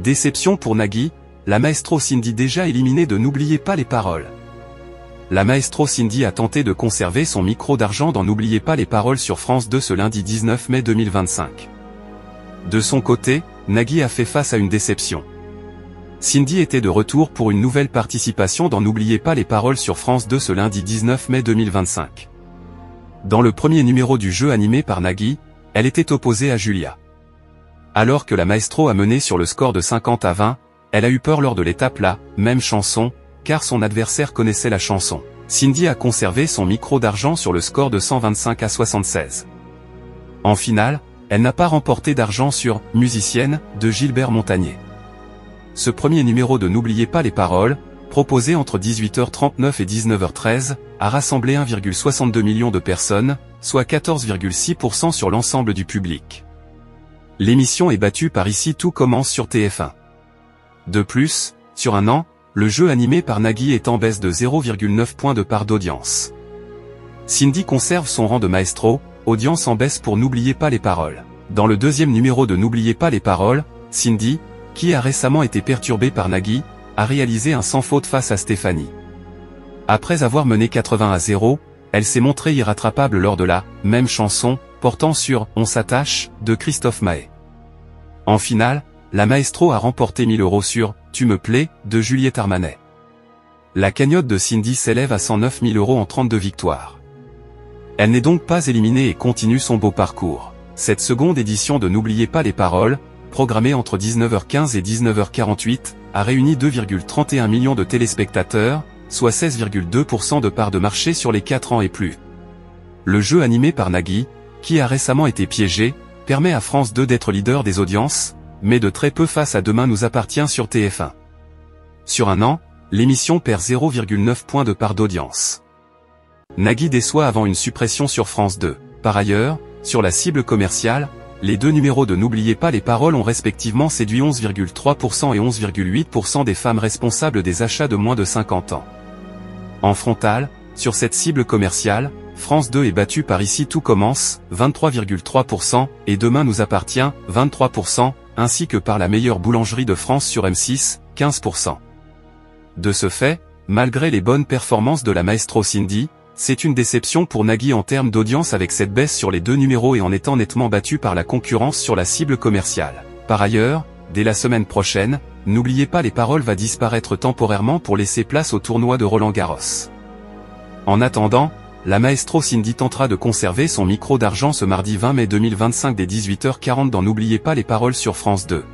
Déception pour Nagui, la maestro Cindy déjà éliminée de N'oubliez pas les paroles. La maestro Cindy a tenté de conserver son micro d'argent dans N'oubliez pas les paroles sur France 2 ce lundi 19 mai 2025. De son côté, Nagui a fait face à une déception. Cindy était de retour pour une nouvelle participation dans N'oubliez pas les paroles sur France 2 ce lundi 19 mai 2025. Dans le premier numéro du jeu animé par Nagui, elle était opposée à Julia. Alors que la maestro a mené sur le score de 50-20, elle a eu peur lors de l'étape la même chanson, car son adversaire connaissait la chanson. Cindy a conservé son micro d'argent sur le score de 125-76. En finale, elle n'a pas remporté d'argent sur « Musicienne » de Gilbert Montagné. Ce premier numéro de N'oubliez pas les paroles, proposé entre 18h39 et 19h13, a rassemblé 1,62 million de personnes, soit 14,6% sur l'ensemble du public. L'émission est battue par Ici tout commence sur TF1. De plus, sur un an, le jeu animé par Nagui est en baisse de 0,9 points de part d'audience. Cindy conserve son rang de maestro, audience en baisse pour N'oubliez pas les paroles. Dans le deuxième numéro de N'oubliez pas les paroles, Cindy, qui a récemment été perturbée par Nagui, a réalisé un sans faute face à Stéphanie. Après avoir mené 80-0, elle s'est montrée irrattrapable lors de la même chanson, portant sur « On s'attache » de Christophe Maé. En finale, la maestro a remporté 1000 € sur « Tu me plais » de Juliette Armanet. La cagnotte de Cindy s'élève à 109 000 € en 32 victoires. Elle n'est donc pas éliminée et continue son beau parcours. Cette seconde édition de N'oubliez pas les paroles, programmée entre 19h15 et 19h48, a réuni 2,31 millions de téléspectateurs, soit 16,2% de part de marché sur les 4 ans et plus. Le jeu animé par Nagui, qui a récemment été piégé, permet à France 2 d'être leader des audiences, mais de très peu face à Demain nous appartient sur TF1. Sur un an, l'émission perd 0,9 points de part d'audience. Nagui déçoit avant une suppression sur France 2. Par ailleurs, sur la cible commerciale, les deux numéros de N'oubliez pas les paroles ont respectivement séduit 11,3% et 11,8% des femmes responsables des achats de moins de 50 ans. En frontal, sur cette cible commerciale, France 2 est battue par Ici tout commence, 23,3%, et Demain nous appartient, 23%, ainsi que par La meilleure boulangerie de France sur M6, 15%. De ce fait, malgré les bonnes performances de la maestro Cindy, c'est une déception pour Nagui en termes d'audience avec cette baisse sur les deux numéros et en étant nettement battu par la concurrence sur la cible commerciale. Par ailleurs, dès la semaine prochaine, N'oubliez pas les paroles va disparaître temporairement pour laisser place au tournoi de Roland-Garros. En attendant, la maestro Cindy tentera de conserver son micro d'argent ce mardi 20 mai 2025 dès 18h40 dans N'oubliez pas les paroles sur France 2.